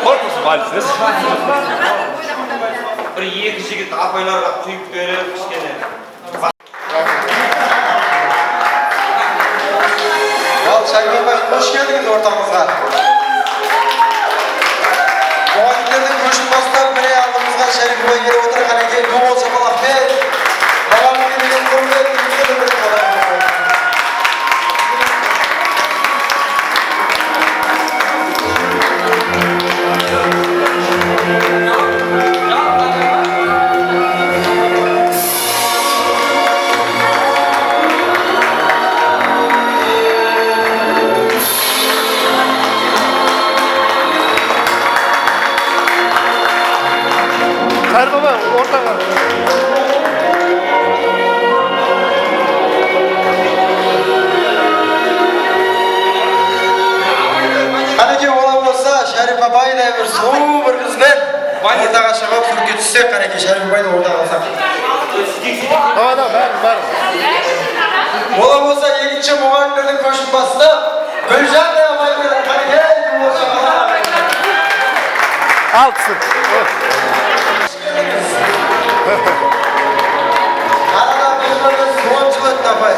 Korpus valisiz. Bir iki jigit apaylarga tuyup berip kişkene. Şarkı Bey, hoş geldiniz ortamızga. Muhabirlerden koşup bastan bire aldığımızga Şerif Bey gelip otururken ekeğin bu bol şapalak ben. Babamın geldiğin konuda ettiğimizde de bir kadar. Hayır baba, ortaga. Kaneki ola bolsa Şerif Babay da bir soğuk bir kız ben. Ortaga çıkıp sürüp düşsek kaneki Şerif Babay da ortaga alsak. Havada var. Ola bolsa yegince muhabirlerden koşup bastı. Gülcan da yapay bir kaneki. Altsın. Arada bir soğukçuluk yapay.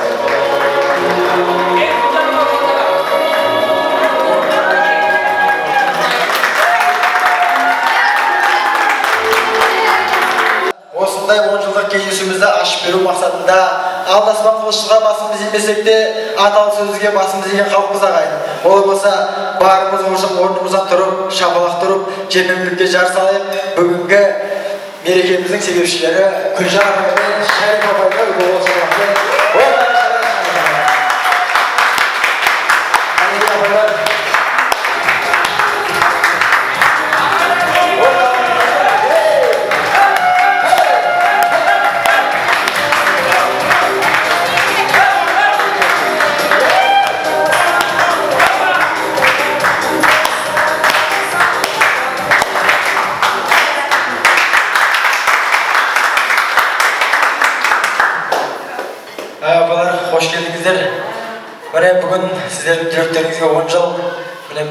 Осындай 10 жылдық кездесуімізді ашып беру мақсатында алдаспан қылышқа басымыз емесек те аталы сөзге басымыз иген халқымыз ағайын. Олай болса барымыз орнымыздан тұрып, шапалақ тұрып, жемемдікке жар салайық. Бүгінгі мерекеміздің себепшілері Күлжан апай мен Шәріп апайға үлгі болсын. Abalar, hoş geldinizler. Bugün sizlerin direktörünüzge 10 jıl.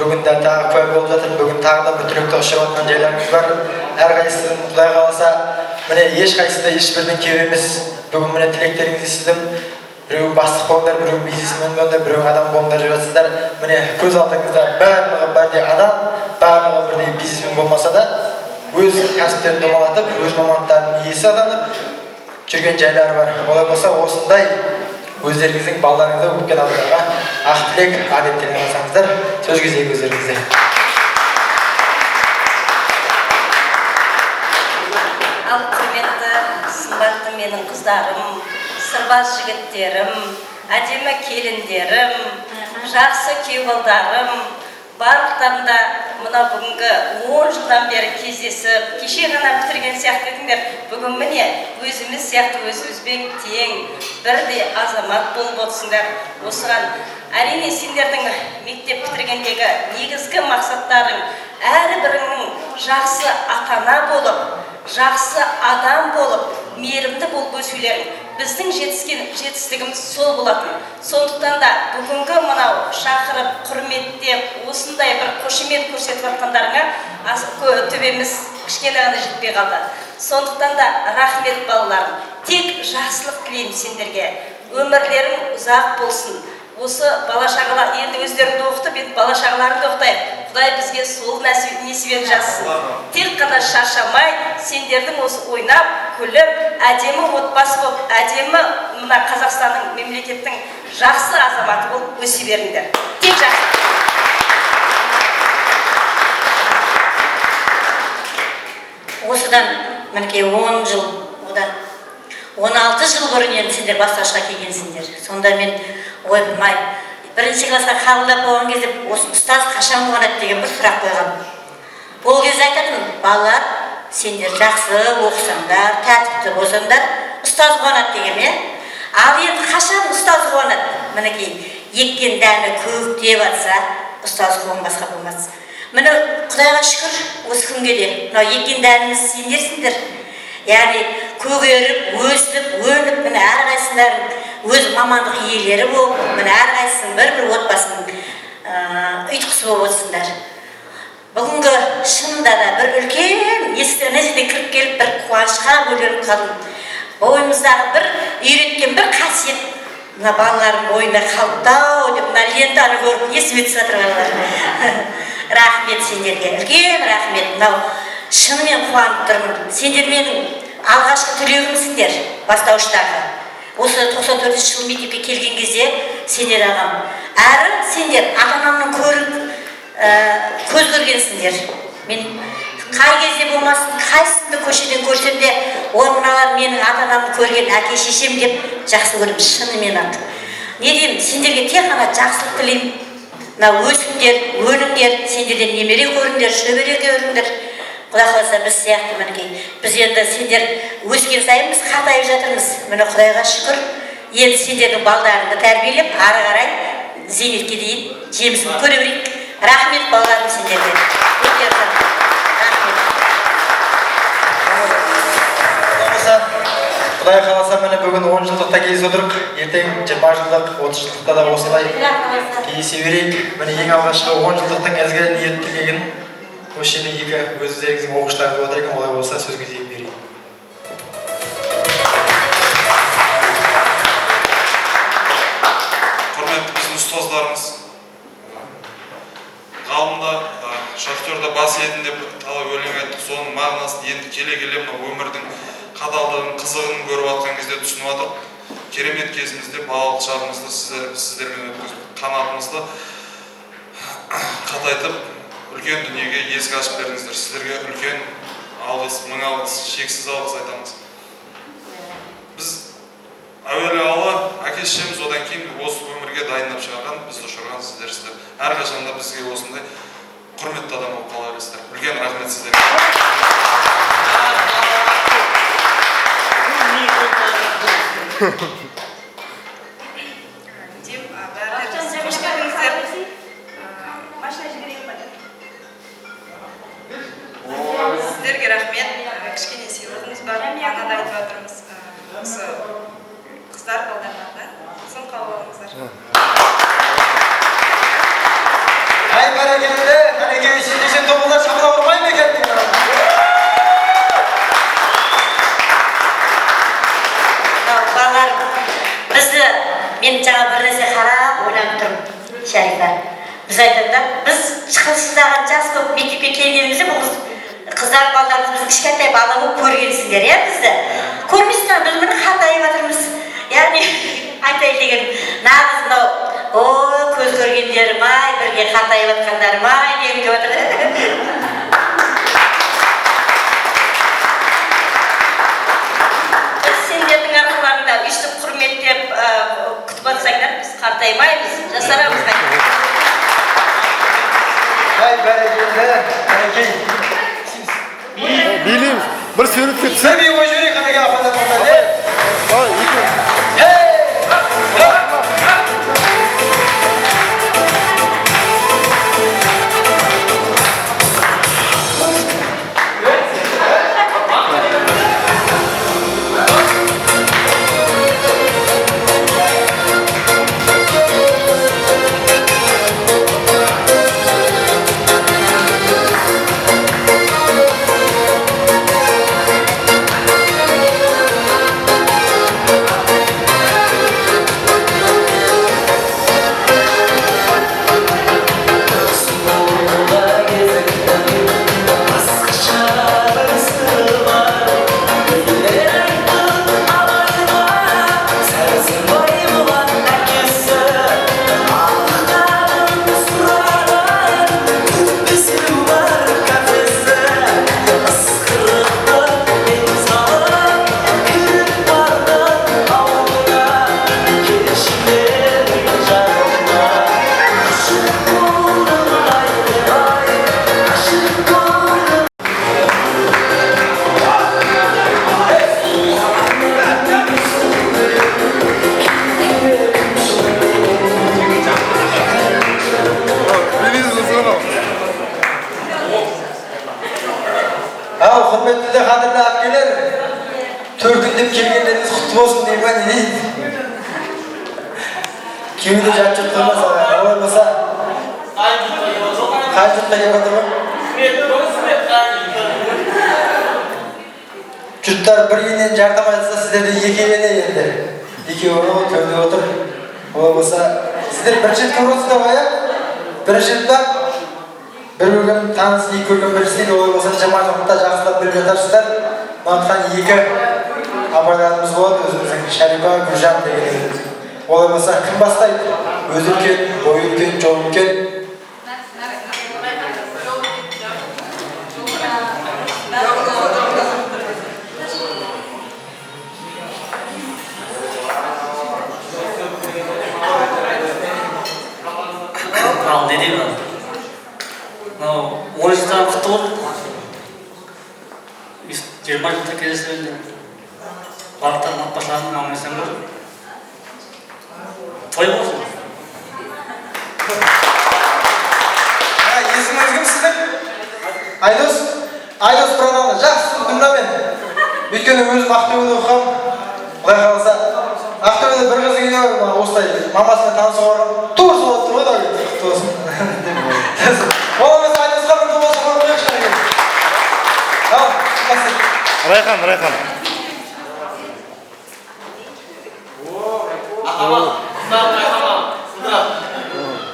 Bugün de tағы көй болып жатыр. Bugün tағы da bir direktör ұшырып atқан жайларымыз бар. Әрқайсысын Құдай қаласа, ешқайсысы да ешбірден кем емес. Бүгін тілектеріңізді естідім. Біреуі бастық болыңдар, біреуі бизнесмен болыңдар, біреуі адам болыңдар жатсыздар. Көз алдыңызда барлығы бірдей адам, барлығы бірдей бизнесмен болмаса да, өз кәсіптерін домалатып, өз мамандықтарының иесі атанып жүрген жайлары бар. Олай болса, осындай өздеріңіздің балаларыңызды өткен адамдарға ақ тілек, адеттерін алсаңыздар, сөз кезегі өздеріңізде. Ал құрметті, сымбатты менің қыздарым, сырбаз жігіттерім, әдемі келіндерім, жақсы күйеуалдарым, барлықтарында мына бүгінгі 10 жылдан бері кездесіп, кеше ғана бітірген сияқты едіңдер. Бүгін міне өзіміз сияқты өзімізбен тең, бірдей азамат болып отырсыңдар. Осыған әрине сендердің мектеп бітіргендегі негізгі мақсаттарың әрбіріңнің жақсы ата-ана болып, жақсы адам болып, мейірімді болып өсулерің. Біздің жетістігіміз сол болатын. Сондықтан да бүгінгі мынау шақырып, құрметтеп, осындай бір қошемет көрсетіп жатқандарыңа төбеміз кішкене ғана жетпей қалды. Сондықтан да рахмет балаларым. Тек жақсылық тілеймін сендерге. Өмірлерің ұзақ болсын. Осы бала-шағалар енді өздеріңді оқытып, енді бала-шағаларыңды оқытайық. Құдай бізге сол несібет жазсын. Тек қана шаршамай, сендердің осы ойнап, күліп, әдемі отбасы болып, әдемі мына Қазақстанның мемлекеттің жақсы азаматы болып өсе беріңдер. Тек жақсы. Осыдан мінекей 10 жыл, одан 16 жыл бұрын енді сендер бастауышқа келгенсіңдер. Сонда мен ойпырмай, бірінші классқа қабылдап болған кезде осы ұстаз қашан болған деген бір сұрақ қойғам. Ол кезде айтатын, балалар, сендер жақсы оқысаңдар, тәртіпті болсаңдар, ұстаз болған деген. Ал енді қашан ұстаз болған? Мінекей, еккен дәні көктеп атса, ұстаз болған басқа болмас. Міне Құдайға шүкір, осы күнге де мынау еккен дәніміз сендерсіңдер. Яғни көгеріп, өсіп, әрқайсыларың өз мамандық иелері болып, міне әрқайсының бір отбасының ұйытқысы болып отырсыңдар. Бүгінгі шынында да бір үлкен есіктеріне кіріп келіп, бір қуанышқа бөленіп қалдым. Бойымыздағы бір үйреткен бір қасиет мына балалардың бойында қалыптау деп мына лентаны көріп есіме түсіп жатыр балалар. Рахмет сендерге, үлкен рахмет. Мынау шынымен қуанып тұрмын. Сендер менің алғашқы түлегімсіңдер бастауыштағы. Осы 94 жыл мектепке келген кезде сендер ағам. Әрі сендер ата-анамның көз көргенсіңдер. Мен қай кезде болмасын, қайсыңды көшеден көрсем де, мыналар менің ата-анамды көрген әке шешем деп жақсы көріп шынымен ақ. Не деймін, сендерге тек қана жақсылық тілеймін. Мына өсіңдер, өніңдер, сендерден немере көріңдер, шөбереге өріңдер. Құда қаласа біз сияқты мінекей. Біз енді сендер өскен сайын біз қартайып жатырмыз. Міне Құдайға шүкір. Енді сендердің балдарыңды тәрбиелеп, ары қарай зейнетке дейін жемісін көре берейік. Рахмет балаларым сендерге. Құдай қаласа міне бүгін 10 жылдықта кездесіп отырып, ертең 20 жылдық, 30 жылдықта да осылай кездесе берейік. Міне ең алғашқы 10 жылдықтың ізгі ниет тілегін осы жерде өздеріңіздің оқушыларыңыз отыр екен, олай болса сөзге зейін берейік. Құрметті біздің ұстаздарымыз, ғалымда, шахтерда бас едін деп талай өлең айттық, соның мағынасын енді келе-келе өмірдің қадалдығын, қызығын көріп атқан кезде түсініп атып, керемет кезімізде балалық шағымызды сіздермен өткізіп, қанатымызды қатайтып, үлкен дүниеге есік ашып бердіңіздер. Сіздерге үлкен алғыс, мың алғыс, шексіз алғыс айтамыз. Біз әуелі Алла, әке-шешеміз, одан кейін осы өмірге дайындап шығарған, бізді ұшырған сіздерсіздер. Әрқашанда бізге осындай құрметті адам болып қала бересіздер. Үлкен рахмет сіздерге. Сіздерге рахмет, кішкене сыйлығымыз бар, анада айтып жатырмыз. Осы қыздар балдарына сын қабыл алыңыздар. Ай бәрекелді, әнекей сен тобылдар шапыла ұрмай ма екен? Балалар, бізді, мен жаңа бір нәрсе қарап ойланып тұрмын, Шәрипа. Біз айтады, біз шығылсыздаған жас көп мектепке келгенімізде бұл қыздар балдарымыз бізді кішкентай бала болып көргенсіңдер, иә бізді? Көрмейсіңдер, біз міне қартайып жатырмыз. Яғни айтайын деген нағыз мынау, көз көргендерім ай, бірге қартайып жатқандарым ай дегім деп жатыр. Сендердің арқыларыңда өйстіп құрметтеп күтіп атсаңдар, біз қартаймаймыз, жасарамыз қайтып. Ай бәрекелді, әнекей. Билейміз. Бір сөйлеп кетсін. Сәбей қой жөрек әнекей апандар болса. Құрметті қадірлі әпкелер, төркіндеп келгендеріңіз құтты болсын деймін, не дейді? Күйеуде жат жұрттырмас олай болса қай жұртқа келіп отыр ма? Жұрттар бір үйінен жартам айтса сіздерде екеуіне енді. Екеуі төрде отыр. Олай болса сіздер бірінші рет көріп отырсыздар ғой, бірінші рет па? Бір-бірін таныс, екі көрген біріншісінде олай болса жаман жоқта жақсылап біліп жатарсыздар. Мақтан екі апайларымыз болады, өзіміздің Шарипа, Гүлжан деген. Олай болса кім бастайды? Өзі үлкен, бойы үлкен, жолы үлкен. Ал не деймін? Мынау 10 жылдан құтты болды. 20 жылда келесі енді. Барлықтан отбасыларының аман-есен болсын. Той болсын. Есіміңіз кім сіздің? Айдос? Айдос программы жақсы тыңдамен. Өйткені өзім Ақтөбеде оқығам. Құдай қаласа Ақтөбеде бір қыз үйіне осылай мамасымен танысуға барғам. Тур солай тұр ғой да құтты болсын. Оламыз Айдосқа бір тур болсын қойықшы деген. Ал, қасы. Райхан.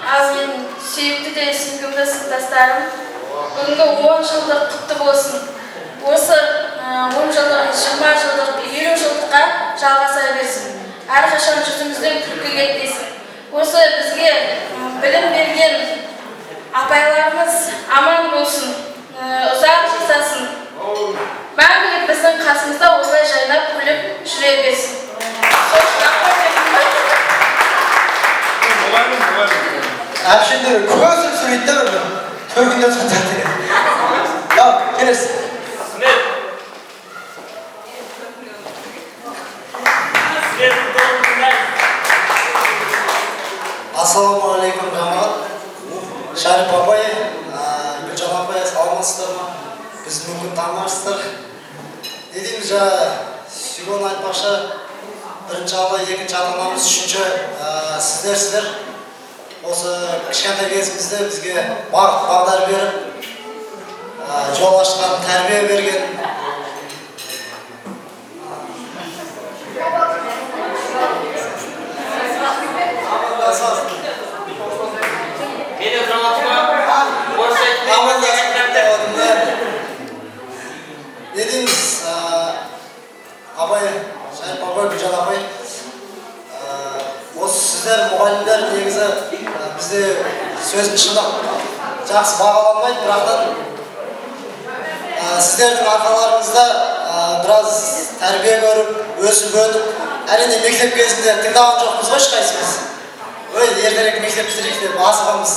Ал мен сүйікті де сүйкімді сыныптастарым, бүгінгі 10 жылдық құтты болсын. Осы 10 жылдық, 20 жылдық, 50 жылдыққа жалғаса берсін. Әрқашан жүзіміздің күлкі кетпесін. Осы бізге білім берген апайларымыз аман болсын, ұзақ жасасын. Мәңгілік біздің қасымызда осылай жайнап күліп жүре берсін. Әпшендері көзін сөйлейді бір төргінден сонда деген. Ал, келесі. Ассалаумағалейкум жамағат. Шарип апай, Гүлжан апай, саламатсыздар ма? Біз мүмкін танымайсыздар. Не дейміз сүйген айтпақшы, бірінші алла, екінші ата-анамыз, үшінші сіздерсіздер. Осы кішкентай кезімізде бізге бағдар беріп, жол ашқан, тәрбие берген. Не дейміз, абай, Шарип апай, Гүлжан апай, осы сіздер мұғалімдер негізі бізде сөздің шындап жақсы бағаланбайды, бірақтан сіздердің арқаларыңызда біраз тәрбие көріп, өсіп өніп, әрине мектеп кезінде тыңдаған жоқпыз ғой ешқайсымыз. Ой, ертерек мектеп бітірейік деп асығамыз.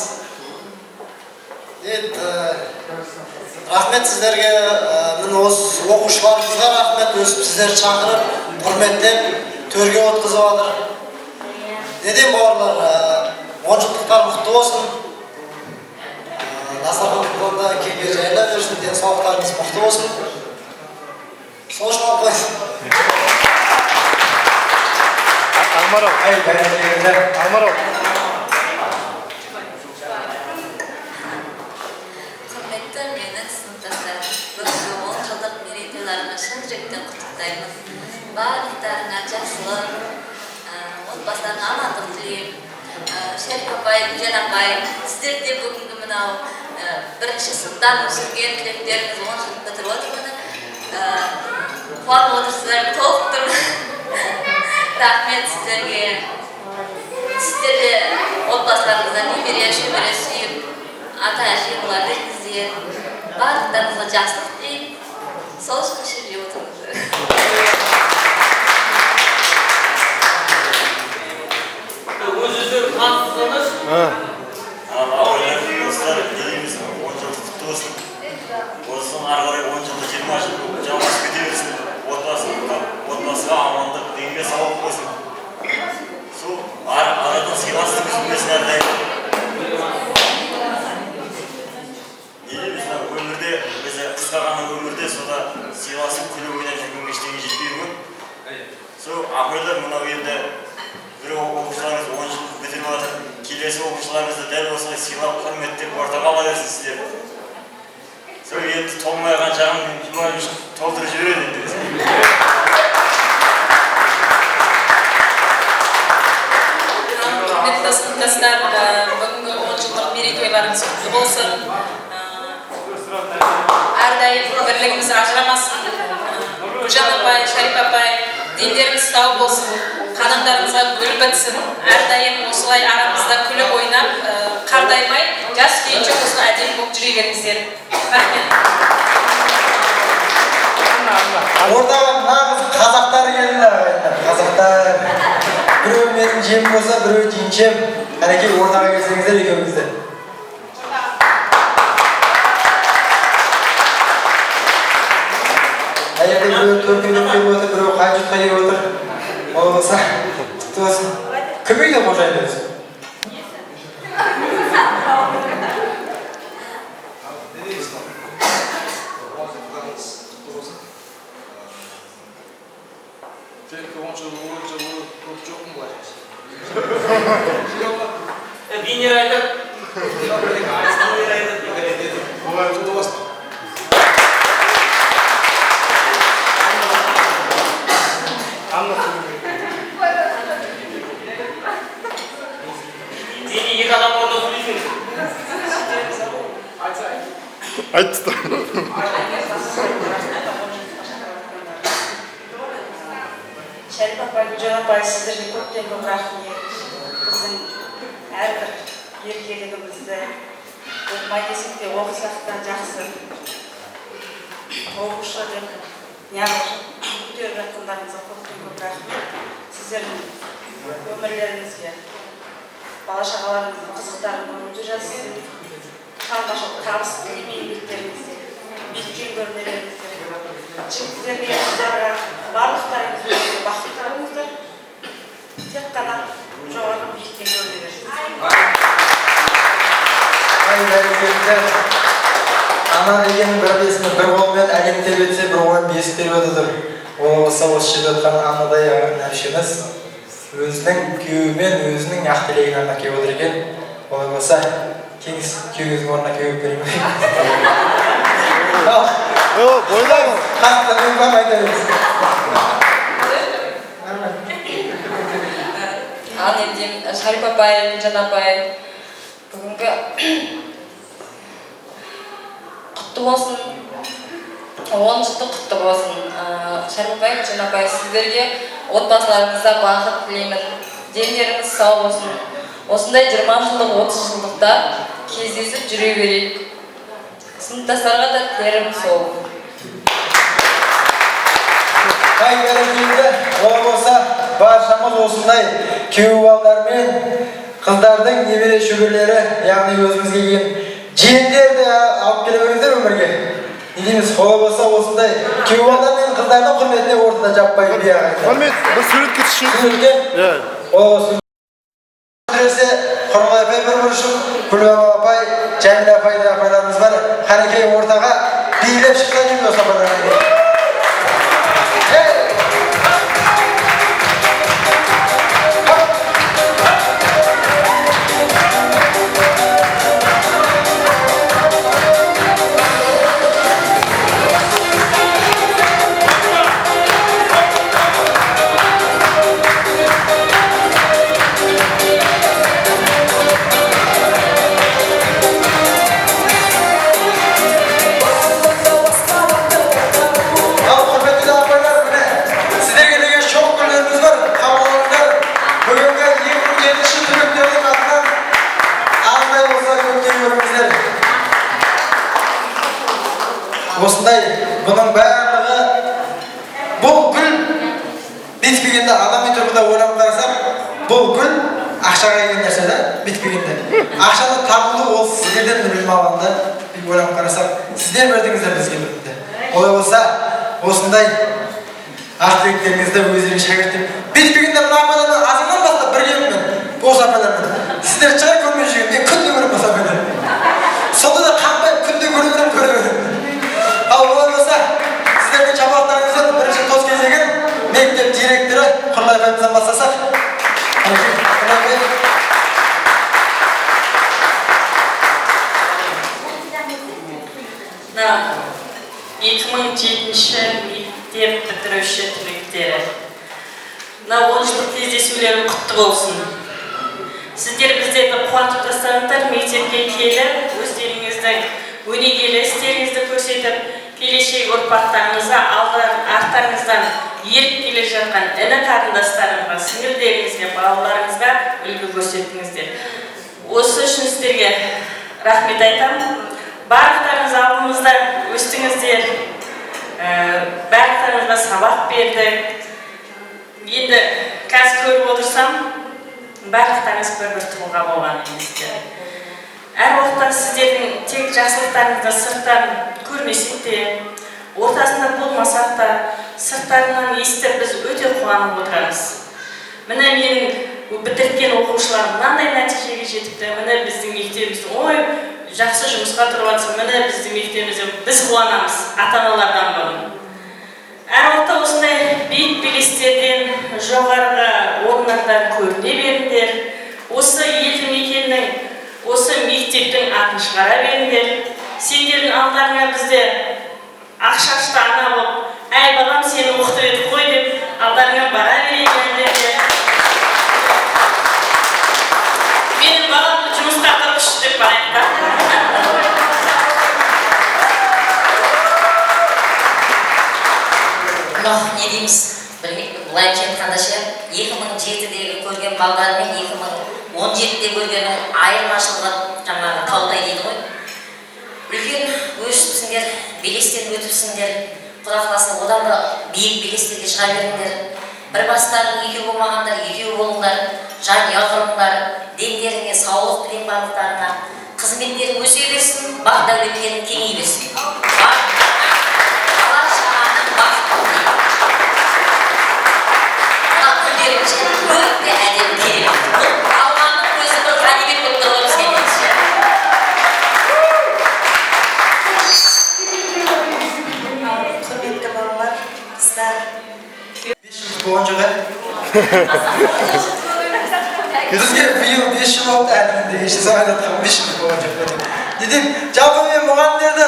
Рахмет сіздерге, міне осы оқушыларымызға рахмет, өсіп сіздерді шақырып, құрметтеп, төрге отырғызып жатыр. Неден бауырлар, 10 жылдықтар құтты болсын. Дастархан құлында кеңге жайыла берсін, денсаулықтарыңыз мықты болсын. Сол үшін алпайсың. Алмарау. Алмарау. Құрметті менің сыныптастарым, бүгінгі 10 жылдық мерейтойларына шын жүректен құттықтаймын. Барлықтарыңа жақсылық, отбасыларыңа амандық тілеймін. Шарип апай, Гүлжан апай, сіздер де бүгінгі мынау бірінші сыныптан өсірген түлектеріңіз 10 жыл бітіріп отырмын. Қуанып отырсыздар, толық тұрмын. Рахмет сіздерге. Сіздер де отбасыларыңыздан немере, шөбере сүйіп, ата-әже оларды іздеп, барлықтарыңызға жақсылық тілеймін. Сол үшін жүріп отырыңыздар. Өзіңізді таныстыңыз? Ауылдың достар, еліміз 10 жылдық құтты болсын. Осыдан ары қарай 10 жылда 20 жыл жалғасып кете берсін. Отбасыға амандық, дегенге сауап болсын. Сол арадан сыйластық үзілмесін әрдайым. Еліміз өмірде, бізде қысқа ғана өмірде сода сыйласып күліп ойнап жүрген ештеңе жетпейді ғой. Сол апайлар мынау енді бір оқушыларыңыз 10 жыл бітіріп келесі оқушыларымызды дәл осылай сыйлап құрметтеп ортаға ала берсіздер. Сол енді толмайған жағын Иванович толтырып жібереді енді. Құрметті сыныптастар, бүгінгі 10 жылдық мерейтойларыңыз құтты болсын. Әрдайым бірлігіміз ажырамасын. Гүлжан апай, Шарипа апай, дендеріңіз сау болсын, қадамдарыңызға гүл бітсін. Әрдайым осылай арамызда күліп ойнап, қартаймай, жас күйінше осылай әдемі болып жүре беріңіздер. Рахмет. Ортаға нағыз қазақтар келді ағайындар. Қазақтар. Біреу менің жем болса, біреу жеңшем. Әнекей ортаға келсеңіздер екеумізді. Әйелде біреу төркіндеп келіп отыр, біреу қай жұтқа келіп отыр. Ол болса, құтты болсын. Кім үйде қожайын өзі? Айтты. Шәріп апай, Гүлжан апай, сіздерге көптен көп рахмет. Біздің әрбір еркелігімізді оқымай десек те оқысақ та жақсы оқушы деп неғып көтеріп жатқандарыңызға көптен көп рахмет. Сіздердің өмірлеріңізге, бала-шағаларыңыздың қызықтарын өте жассын. Табыс тілеймін еңбектеріңізде, биіккен көрмелеріңізде. Жігіттерге, қыздарға барлықтарыңызды бақытты болыңыздар. Тек қана жоғары биіктен көрме берсін. Бәрекелді. Ана деген бір бесіні бір қолмен әлем тербетсе, бір қолмен бесік тербетіп тұр. Ол болса осы жерде отқан анадай әпшеміз өзінің күйеуімен өзінің ақ тілегін арнап келіп отыр екен. Олай болса, кеңіз күйеуіңіздің орнына күйеуіп берейін. Ойлаймын. Қатты мүмкін айта беріңіз. Ал енді Шарипа апай, Гүлжан апай, бүгінгі құтты болсын, 10 жылдық құтты болсын. Шарипа апай, Гүлжан апай, сіздерге отбасыларыңызда бақыт тілеймін, дендеріңіз сау болсын. Осындай 20 жылдық, 30 жылдықта кездесіп жүре берейік. Сыныптастарға да тілерім сол. Бәрекелді. Ол болса, баршамыз осындай күйеу балалармен қыздардың немере шөберелері, яғни өзімізге келген жиендерді алып келе беріңіздер өмірге. Не дейміз, ол болса осындай күйеу балалар мен қыздардың құрметіне ортада жаппай би ағайындар. Құрмет, біз суретке түсейік. Суретке? Ол Әсіресе Құрмай апай бір бұрышып, Гүлбану апай, Жәмила апай да апайларымыз бар. Қанекей ортаға билеп шықса дейміз осы апайларына. Осындай, бұның барлығы бұл гүл бітпегенде адами тұрғыда ойлап қарасақ, бұл гүл ақшаға келген нәрсе да бітпегенде. Ақшаны табылу ол сіздерден білім алғанда ойлап қарасақ, сіздер бердіңіздер бізге білімді. Олай болса, осындай артектеріңізді өздерің шәкірттен бітпегенде мына апайлармен азаннан бастап бірге мен осы апайлармен сіздер шығар көрмей жүрген, мен күнде көріп осы апайлармен. Сонда да қанбай күнде көріп. Ал олай болса, сіздердің шапалақтарыңыздан бірінші тос кезеген мектеп директоры Құрмай апайымыздан бастасақ. мына 10 жылдық кездесулерің құтты болсын. Сіздер біздерді қуантып тастадыңдар, мектепке келіп, өздеріңіздің өнегелі істеріңізді көрсетіп, келешек ұрпақтарыңызға арттарыңыздан еріп келе жатқан іні қарындастарымға, сіңілдеріңізге, балаларыңызға үлгі көрсеттіңіздер. Осы үшін сіздерге рахмет айтамын. Барлықтарыңыз алдымызда өстіңіздер, барлықтарыңызға сабақ берді. Енді қазір көріп отырсам, барлықтарыңыз бір тұлға болған еместер. Әр уақытта сіздердің тек жақсылықтарыңызды сырттан көрмесек те, ортасында болмасақ та, сырттарынан естіп біз өте қуанып отырамыз. Міне менің бітірген оқушыларым мынандай нәтижеге жетіпті. Міне біздің мектебіміздің жақсы жұмысқа тұрып жатса, міне біздің мектебімізде біз қуанамыз, ата-аналардан бұрын. Әр уақытта осындай биік белестерден, жоғарғы орындардан көріне беріңдер. Осы елді мекеннің, осы мектептің атын шығара беріңдер. Сендердің алдарыңа бізде ақшашты ана болып, әй балам сені оқытып едік қой деп, алдарыңа бара берейін. Менің баламды жұмысқа тұрғыш деп барайық та. Не дейміз, бұлайынша айтқанда ше, 2007-дегі көрген балдар мен 2017-де көргеннің айырмашылығы жаңағы таудай дейді ғой. Үлкен өсіпсіңдер, белестен өтіпсіңдер, Құда қаласа одан да биік белестерге шыға беріңдер. Бір бастарың екеу болмағандар, екеу болыңдар, жанұя құрыңдар, дендеріңе саулық тілеймін барлықтарына. Қызметтерің өсе берсін, бақ дәулеттерің кеңей берсін. Бала шағаның бақытын деймін. Мына күндеріңше өте әдемі керемет. Бұл Алланың өзі бір ғанибет болып тұр ғой бізге меніңше. Құрметті балалар, қыздар. 5 жыл болған жоқ, Бізге биыл 5 жыл болды әлемде, еші заман атқан 5 жыл болған жоқ. Дедім, жалпы мен мұғалімдерді.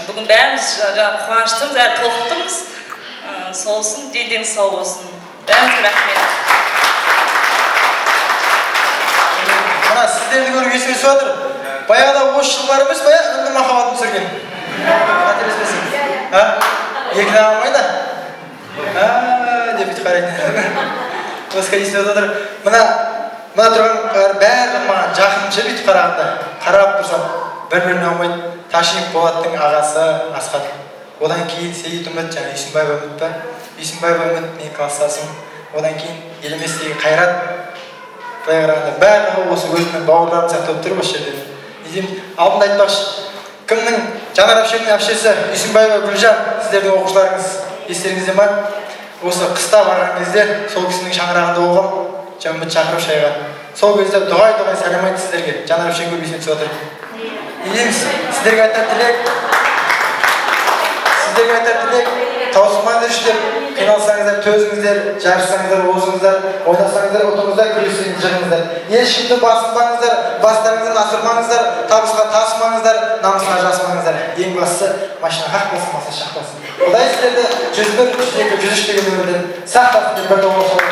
Бүгін бәріміз қуаныштымыз, толықтымыз. Солсын, денден сау болсын. Бәріміз рахмет. Мына сіздерді көріп есіме түсіп жатыр. Баяғыда осы жылдар емес, баяғы үнді махаббатын түсірген. Қателеспесем. Екіні алмайды? Деп бүйтіп қарайды. Осыға есіме жатыр. Мына тұрған бәрі маған жақыншы бүйтіп қарағанда. Қарап тұрсам, бір-біріне алмайды. Ташинов Болаттың ағасы Асқар. Одан кейін Сейіт Үміт, және Үйсінбаев Үміт па? Үйсінбаев Үміт, менің кластасым. Одан кейін елеместегі Қайрат. Былай қарағанда бәрі осы өзімнің бауырларым сияқты болып тұр осы жерде. Алдында айтпақшы, кімнің Жанар әпшемнің әпшесі Үйсінбаева Гүлжан, сіздердің оқушыларыңыз естеріңізде ма? Осы қыста барған кезде сол кісінің шаңырағында оқып, Үміт шақырып шайға. Сол кезде дұғай сәлем айтты сіздерге. Жанар әпшем көріп есіне түсіп отыр. Дейміз, сіздерге айтар тілек, таусылмаңыздар іште, қиналсаңыздар, төзіңіздер, жарысаңыздар, озыңыздар, ойнасаңыздар, отыңыздар, күресіңіздер, жығыңыздар. Ешкімді басынбаңыздар, бастарыңыздан асырмаңыздар, табысқа тасымаңыздар, намысына жасымаңыздар. Ең бастысы, машина қақпасын, маса шақпасын. Құдай сіздерді 101, 102, 103 деген өмірден сақтасын деп бір доға соғып.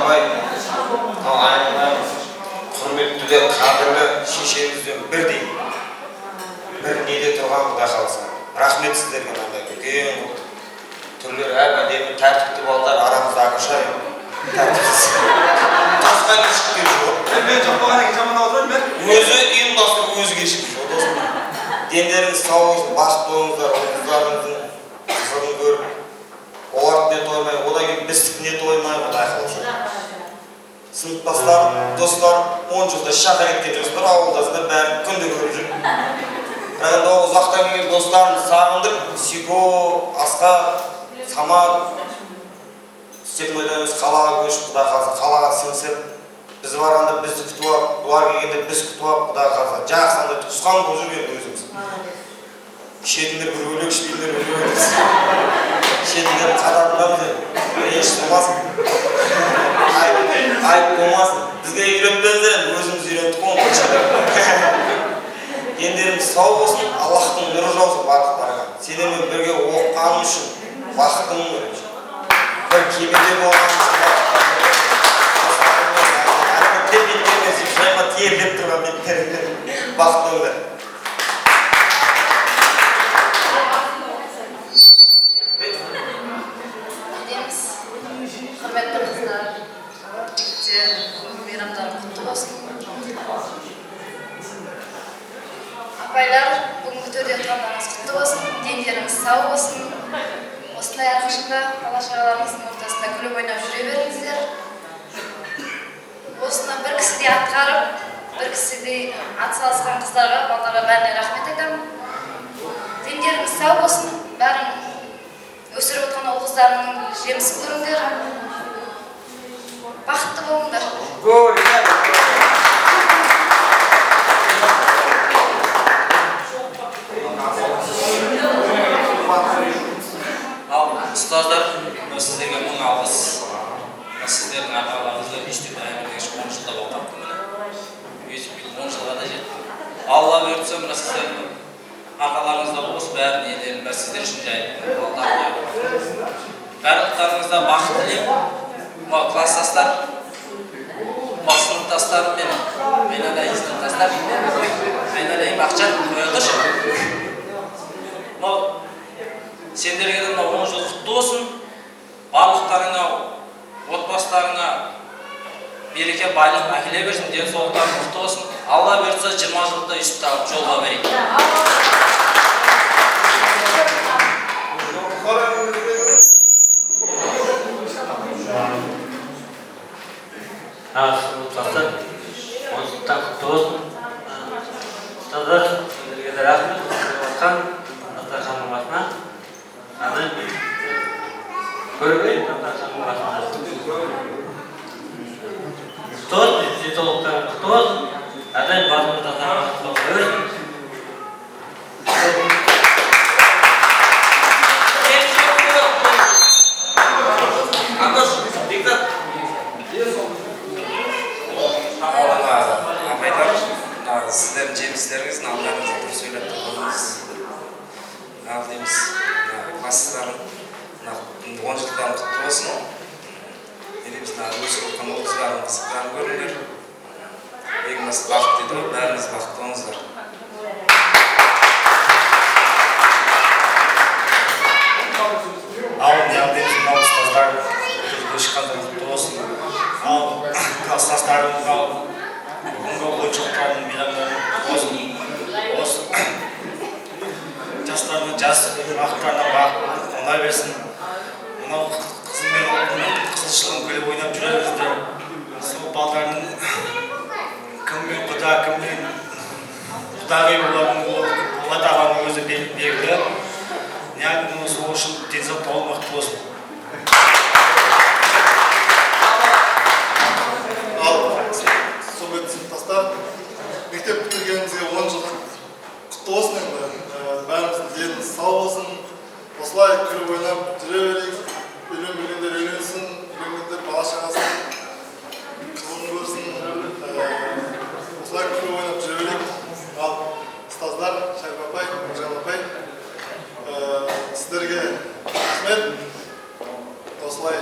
аямай, құрметті де қадірлі шешемізден бірдей бір неде тұрған Құдай қаласа. Рахмет сіздерге мынандай үлкен түрлер әдемі тәртіпті балдар арамыздағы шай. Тәртіпсіз. Тасқа кешіккен жоқ. Мен жаппаған екен жаман ауыздар мен. Өзі ұйымдастырып өзі кешіп жүр. Дендеріңіз сау болсын, бақытты болыңыздар, ұлыңыздарыңыздың қызығын көріп, олардікіне тоймай, одан кейін біздікіне тоймай, Құдай қаласа. Сыныптастар, достар 10 жылда шақа кеткен жоспар ауылдасында бәрін күнде көріп жүр. Бірақ ұзақтан келген достарымыз сағындық, Сико, Асқар, Самат, істетін ойдамыз қалаға көшіп, Құдай қаласа, қалаға сіңісіп, біз барғанда бізді күтіп алып, бұлар келгенде біз күтіп алып, Құдай қаласа, жақсында тұсқан болып жүрген өзіміз. Шетіндер бір өлек, шетіндер бір өлек. Шетіндер қататындамыз, еш болмасын. Айып болмасын. Бізге үйретпеңіздер, өзіміз үйреттік қой. Дендеріміз сау болсын, Аллахтың нұры жаусын барлықтарға. Сендермен бірге оқығаным үшін, бақытым көріп. Бір кемеде болғаным үшін әркеттен беттермен сен жайма терлеп тұрған беттеріңдер. Бақытыңдар. Құрметті қыздар, жігіттер, мейрамдарың құтты болсын. Апайлар, бүгінгі төрде отырғандарыңыз құтты болсын, дендеріңіз сау болсын. Осындай әрқашанда бала-шағаларыңыздың ортасында күліп ойнап жүре беріңіздер. Осыны бір кісідей атқарып, бір кісідей атсалысқан қыздарға, балаларға бәріне рахмет айтамын. Дендеріңіз сау болсын, бәрін өсіріп отқан ұл-қыздарының жемісін көріңдер. Бақытты болыңдар. Ұстаздар, сіздерге мың алғыс. Сіздердің ата-аналарыңызды өйстіп әңгімеге 10 жылда болғаппын міне. Өйстіп 10 жылға да жеттім. Алла бұйыртса, мына сіздердің ағаларыңызда осы бәрін елерін бәрі сіздер үшін жайып. Барлықтарыңызда бақыт тілеймін. Класстастар, сыныптастарым менің. Айналайын сыныптастар. Айналайын бақытжан, қойылдыршы. Сендерге де 10 жыл құтты болсын. Барлықтарыңа, отбасыларыңа береке, байлық әкеле берсін. Денсаулықтарың құтты болсын. Алла бұйыртса 20 жылда өйстіп тағып жолға берейін. Сыныптастар, 10 жылдан құтты болсын. Ұстаздар, сіздерге де рахмет. Отқан Дастарханның басына. Көрмей, Дастарханның басына. Ұстаз, денсаулықтарың құтты болсын. Әдәл басымызда құтты болсын. Сіздердің жемістеріңіздің алдарыңызда дұрыс сөйлеп тұрғаныңыз. Ал дейміз, класстарым 10 жылдан құтты болсын. Еліміз өсіп отқан ұл-қыздарың қызықтарын көріңдер. Егіміз бақыт дейді ғой, бәріңіз бақытты болыңыздар. Ал дейміз, мынау ұстаздар шыққандар құтты болсын. Ал класстастарым бүгінгі ойыншықтардың мейрамдарын болсын. Жастардың жас бақыттарына қондай берсін. Мынау қызымен қызылшылығын күліп ойнап жүре беріңіздер. Сол балдардың кіммен құда, кіммен құдағи болады ағаның өзі белгілі. Неғылмын сол үшін денсаулық толық мықты болсын. Сыныптастар, мектеп бітіргенімізге 10 жыл құтты болсын енді. Бәріміздің деніміз сау болсын. Осылай күліп ойнап жүре берейік. Үйленбегендер үйленсін, үйленгендер бала-шағасын қызығын көрсін. Осылай күліп ойнап жүре берейік. Ал ұстаздар, Шәріп апай, Нұржан апай, сіздерге рахмет. Осылай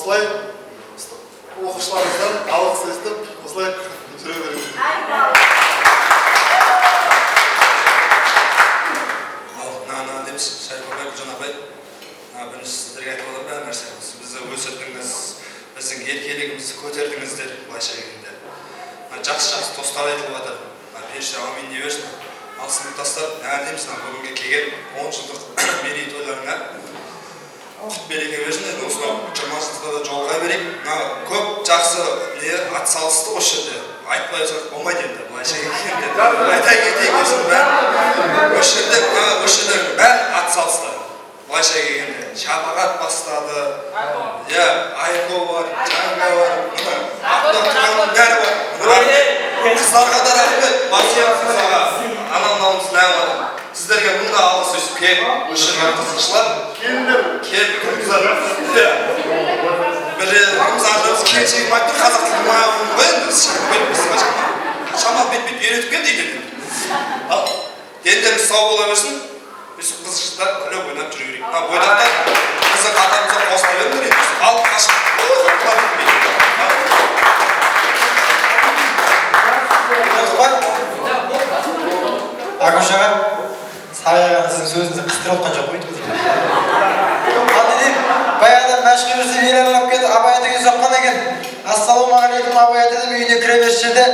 осылай оқушыларымыздан алғыс естіп осылай жүре береміз. Деміз, Шайып апай, Гүлжан апай, бірінші сіздерге айтып отырмын бәрі нәрсе. Бізді өсірдіңіз, біздің еркелігімізді көтердіңіздер, былайша келгенде. Жақсы тостар айтылып жатыр. Періште амин дей берсін. Ал сыныптастар, дейміз, бүгінге келген 10 жылдық мерейтойларына береке берсін. Осынау 20 жылда да жолға берейік. Көп жақсы атсалысты осы жерде. Айтпай жатсақ болмайды енді, былайша келгенде. Айта кетейік осының бәрі. Осы жерде бәрі атсалысты. Былайша келгенде. Шапағат бастады. Айқо бар, Жанға бар, Ақтоқтығының бәрі бар. Қыздарға да рахмет, басия қызаға. Анам-намыз нәм. Сіздерге мұнда алғыс өсіп келіп, осы жерге қызықшылар. Келіп қыздар. Бір Рамзанымыз келіншегім айтты, қазақ тілін мағын қойын, шамал бет-бет үйретіп кел дейді. Дендеріңіз сау бола берсін, өсіп қызықшылар күліп ойнап жүре берейік. Бойдақтар қызық атамызға қосыла беріңдер, алып қашып. Агуш аға, сағайған сіздің сөзіңізді қыстырып отқан жоқ қойды. Баяғыдан мәшқи жүрсе ел аралап кетіп, Абай атаға соққан екен. Ассалаумағалейкум Абай ата деп үйіне кіре беріс жерде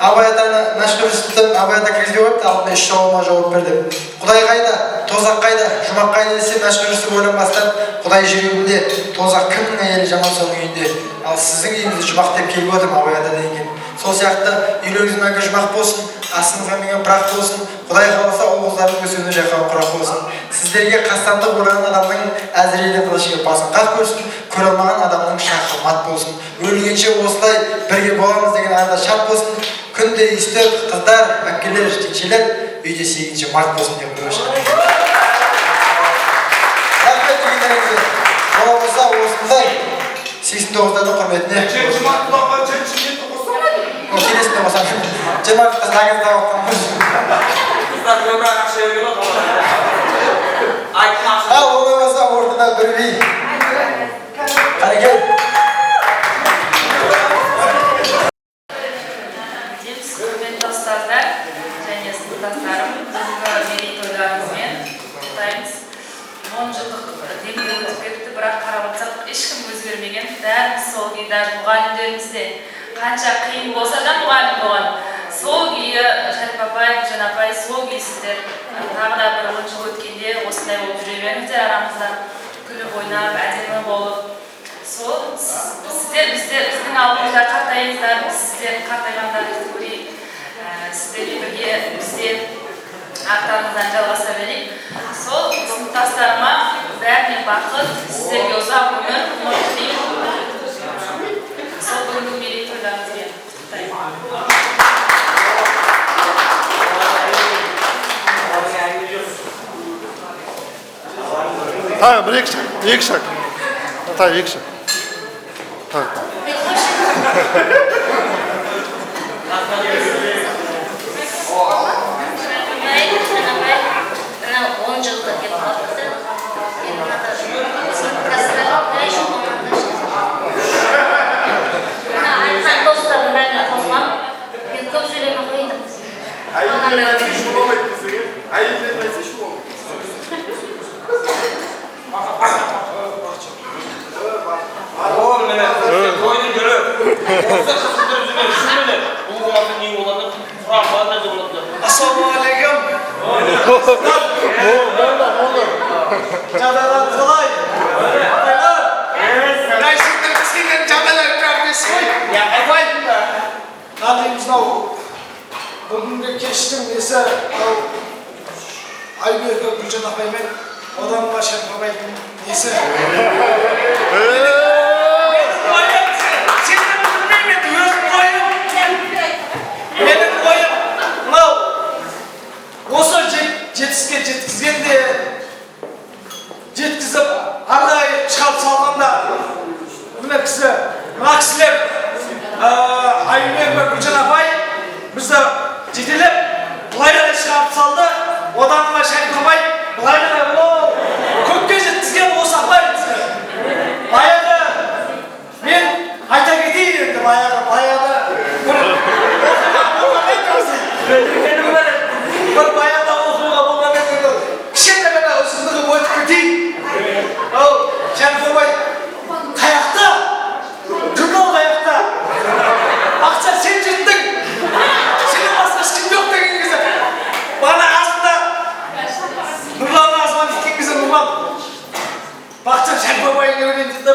Абай атаны мәшқи жүрсітіп, Абай ата кіргізбей қойыпты, алдында 3 жауабыма жауап берді. Құдай қайда, тозақ қайда, жұмақ қайда десе мәшқи жүрсіп ойланбастан, Құдай жүрегінде, тозақ кімнің әйелі жаман соның үйінде. Ал сіздің үйіңізде жұмақ деп келіп отырмын Абай ата деген. Сол сияқты үйлеріңіз мәңгі жұмақ болсын, астыңызға менген пырақ болсын, Құдай қаласа ұл-қыздардың өсуіне жаққан құрақ болсын. Сіздерге қастандық ойлаған адамның әзірейді қылышығы басын қақ көрсін, көре алмаған адамның шақы мат болсын. Өлгенше осылай бірге боламыз деген арада шарт болсын. Күнде үйстіп, қыздар, әпкелер, жекшелер, үйде 8 март болсын деп қойшы. Рахмет дегендеріңізді. Ола болса осындай 89-дардың құрметіне. Келесінде болсам, 20-ға сағыз тауып қамыз. Қыздар көбірек ақша берген ол. Ал олай болса орнына бір би. Қарекел. Құрметті достардар және сыныптастарым, бүгінгі мерейтойларыңызбен құттықтаймыз. 10 жылдық демде өтіп кетті, бірақ қарап отырсақ ешкім өзгермеген. Бәріміз сол күйі, даже мұғалімдеріміз де қанша қиын болса да мұғалім болған. Сол күйі Шарипа апай, Гүлжан апай, сол күйі сіздер тағы да бір 10 жыл өткенде осындай болып жүре беріңіздер арамызда, күліп ойнап, әдемі болып. Сол біздің алдымызда қартайыңыздар, сіздер қартайғандарыңызды көрейік. Сіздермен бірге бізде артарыңыздан жалғаса берейік. Сол сыныптастарыма бәріне бақыт, сіздерге ұзақ өмір тілеймін. Сол бүгінгі мерейтойларыңызбен құттықтаймын. Bir iki şak. Tabii iki şak. Бүгінгі кештің несі Айберді Гүлжан апаймен оданға Шарипа апайдың несі. Менің ойым мынау осы жетістікке жеткізгенде жеткізіп арнайы шығарып салғанда мына кісілер Айберді Гүлжан апай бізді жетелеп былайда шығарып салды. Оданға Шарипа апай былайда көкке жеткізген осы апай бізді. Баяғы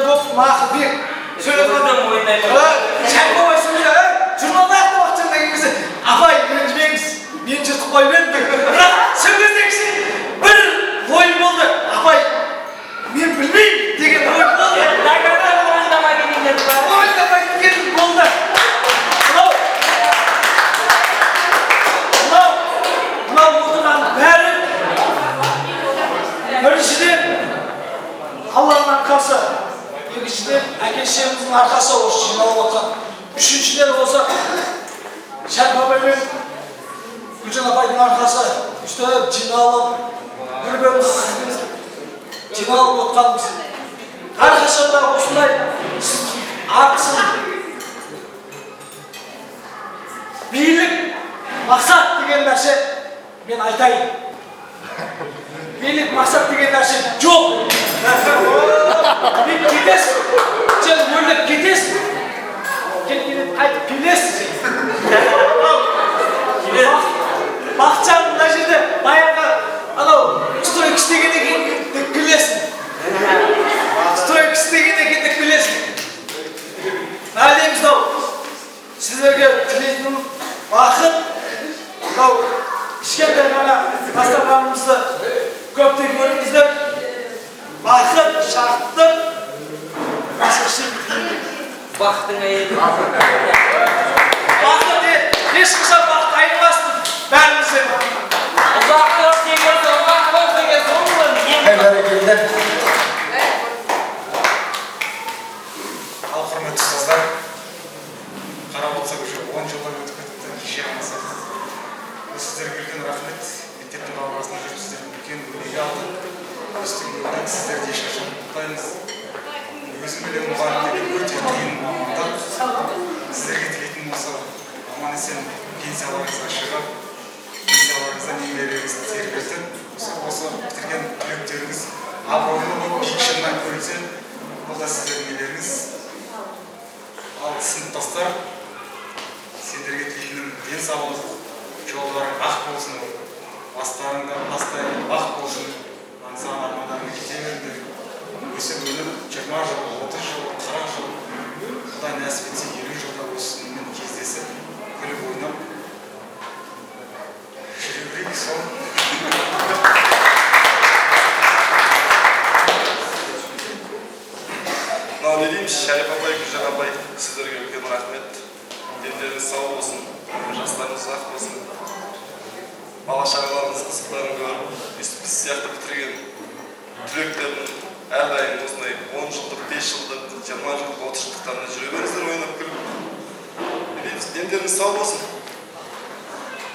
боп Мақылбек сөйлеп Көрдім ойнайды. Шәкбабай сөйлеп, журналда айтып бақчан деген кезде апай ренжімеңіз, мен жыртып қойып едім. Бірақ сол кездегісі бір ой болды. Апай, мен білмеймін деген ой болды. Ойындамай дегендер бар. Ойындамай деген болды. Мынау отырған бәрі біріншіден Алланың арқасы, екіншіден әке-шешеміздің арқасы осы жиналып отқан. Үшіншіден болса Шәрбабай мен Гүлжан апайдың арқасы. Үстіп жиналып, бір-біріміз жиналып отқанбыз. Әрқашанда осындай артсын билік, мақсат деген нәрсе мен айтайын. Билік, мақсат деген нәрсе жоқ. Мен кетесің, сен өліп кетесің. Кеткенен қайтып келесің. Бақытжан мына жерде баяғы анау стройк істегеннен кейін келесің. Стройк істегеннен кейін келесің. Әлеміз дау. Сіздерге тілейтінім бақыт. Мынау кішкентай ғана бастағанымызды көптен көріңіздер. Бақыт, шаттық, Бақыттың әйелі. бақыт ешқашан бақыт айырмасын бәрімізден. Ұзақтық деген ұзақтық деген соңғы. Бәрекелді. Ал құрметті ұстаздар, қарап отырсақ уже 10 жылдар өтіп кетіпті, кеше алмаса. Сіздерге үлкен рахмет. Мектептің қабырғасында жүріп сіздердің үлкен өнеге алдық. Үстің өнеге сіздерді ешқашан ұмытпаймыз. Өзім білем мұғалімдерге өте қиын мамандық. Сіздерге тілейтін болса, аман-есен пенсияларыңызға шығып, пенсияларыңызда немерелеріңізді тербетіп, осы бітірген түлектеріңіз абыройлы болып биік шыңнан көрінсе, бұл да сіздердің нелеріңіз. Ал сыныптастар, сендерге тілейтінім денсаулық, жолдарың ақ болсын, бастарыңда бастайын ақ болсын, аңсаған армандарыңа жете беріңдер. Өсіп өніп 20 жыл, 30 жыл, 40 жыл, Құдай нәсіп етсе 50 жылда осымен кездесіп, күліп ойнап жүре берейік сол. Мынау не дейміз, Шәріп апай, Гүлжан апай, сіздерге үлкен рахмет. Дендеріңіз сау болсын, жастарыңыз ұзақ болсын. Бала-шағаларыңыз қызықтарын көріп, біз сияқты бітірген түлектердің әрдайым осындай 10 жылдық, 5 жылдық, 20 жылдық, 30 жылдықтарына жүре беріңіздер, ойнап күліп. Дендеріңіз сау болсын.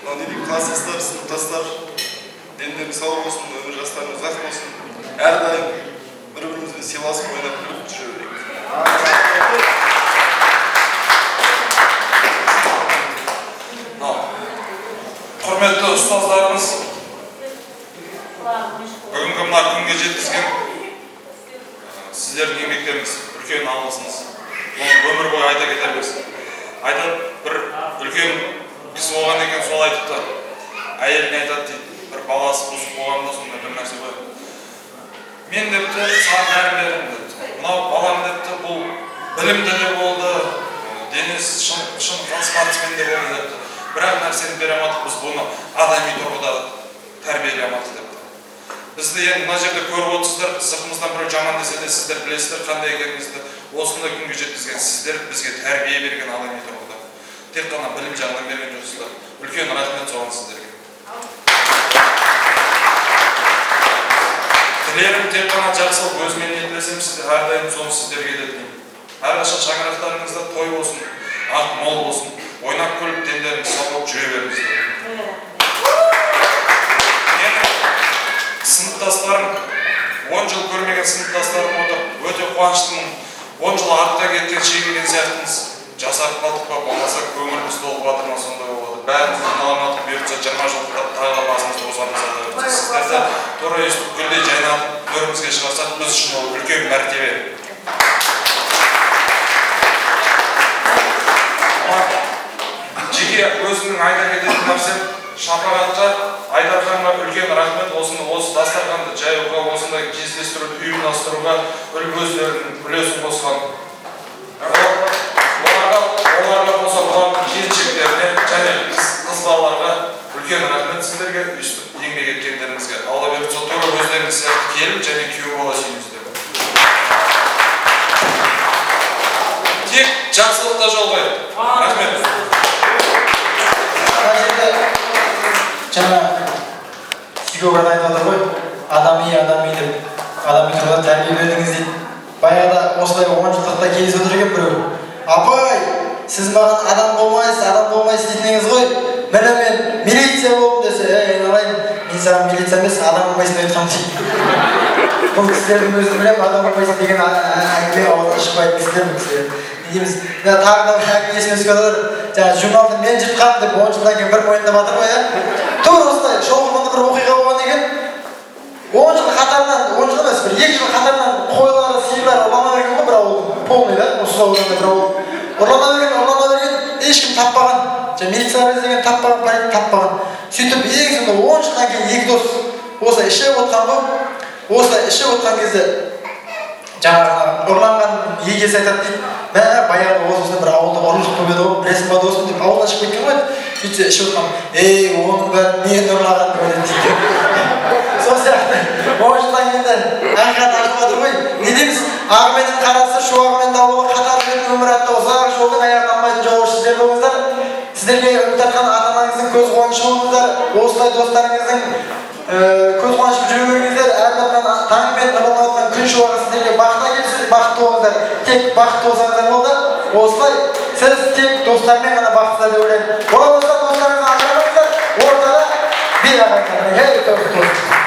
Мынау не деймін, класстастар, сыныптастар, дендеріңіз сау болсын, өмір жастарыңыз ұзақ болсын. Әрдайым бір-бірімізбен сыйласып ойнап күліп жүре берейік. Құрметті ұстаздарымыз, бүгінгі мына күнге жеткізген сіздердің еңбектеріңіз үлкен алғысыңыз. Оны өмір бойы айта кетерміз. Айтады, бір үлкен біз оған деген сол айтыпты. Әйеліне айтады дейді, бір баласы бұзып болғанда сондай бір нәрсе ғой. Мен депті, саған бәрін бердім депті. Мынау балам депті, бұл білімді де болды, денесі шын спортсмен де болды депті. Бірақ нәрсені бере алмадық, біз бұны адами тұрғыда тәрбиелей алмадық депті. Бізді енді мына жерде көріп отырсыздар, сыртымыздан біреу жаман десе де сіздер білесіздер қандай екеніңізді. Осындай күнге жеткізген сіздер бізге тәрбие берген адами тұрғыда. Тек қана білім жағынан берген жоқсыздар. Үлкен рахмет соған сіздерге. Тілерім тек қана жақсылық, өзімен не тілесем, әрдайым соны сіздерге де тілеймін. Әрқашан шаңырақтарыңызда той болсын, ақ мол болсын, ойнап күліп дендеріңіз сау болып жүре беріңіздер. Сыныптастарым, 10 жыл көрмеген сыныптастарым отыр, өте қуаныштымын. 10 жыл артта кеткен шегінген сияқтымыз. Жасап қалдық па, болмаса көңіліміз толып жатыр ма, сондай болады. Бәрімізді наланатып беріп 20 жыл тағы басымызды осамыз алып. Сіздерді тура естіп күлдей жайнатып көрімізге шығарсақ, біз үшін ол үлкен мәртебе. Жеке өзімнің айта кететін нәрсем, Шапағатқа, Айдарханға үлкен рахмет. Осы дастарханды жаюға, осындай кездестіруді ұйымдастыруға өздерінің үлесін келіп және күйеу бала сүйіңіздер. Тек жақсылықта жолғайық. Рахмет. Жаңа сүйгөк айтып отыр ғой, адами деп, адами тұрғыда тәрбие бердіңіз дейді. Баяғыда осылай 10 жылдықта кезіп отыр екен біреу. Апай, сіз маған адам болмайсыз дейтініңіз ғой. Міне мен милиция болдым десе, айналайын, мен саған милиция емес, адам болмайсың деп айтқам дейді. Бұл кісілердің өзін білем, адам болмайсың деген әңгіме ауыздан шықпайтын кісілер бұл кісілер. Дейміз, тағы да әңгіме есіме түсіп отыр. Жаңа журналды мен жыртқам деп 10 жылдан кейін бір мойындап жатыр ғой, иә? Тура осылай шоғырланды бір оқиға болған екен. 10 жыл қатарынан, 10 жыл емес, бір 2 жыл қатарынан қойлары, сиырлары ұрлана берген ғой бір ауылдың. Полный, да? Осы ауданда бір ауыл. Ұрлана берген, ешкім таппаған. Жаңа милиция іздеген таппаған, полиция таппаған. Сөйтіп ең соңында 10 жылдан кейін екі дос осылай ішіп отқан ғой. Осылай ішіп отқан кезде жаңағы ұрланған егесі айтады дейді. Мә, баяғыда осында бір ауылда ұрлық болып еді ғой, білесің ба досым деп ауылдан шығып кеткен ғой. Сөйтсе ішіп отқан, оның бәрін мен ұрлаған дейді. Сол сияқты 10 жылдан кейін ақиқат ашылып жатыр ғой. Не дейміз? Ағыменен қарасы, шуағымен дауылы қатар жүретін өмір атты ұзақ жолдың аяқталмайтын жолаушы сіздер болыңыздар. Сіздерге үміт артқан ата-анаңыздың көз қуанышы болыңыздар. Осылай достарыңыздың көз қуанышы жүре беріңіздер. Әрбір таңмен нұрланып жатқан күн шуағы сіздерге бақытына келсін, бақытты болыңыздар. Тек бақытты болсаңыздар болды. Осылай сіз тек достармен ғана бақытсыздар деп ойлаймын. Ола болса достарыңызға ажырамаңыздар. Ортада бей ағайындар.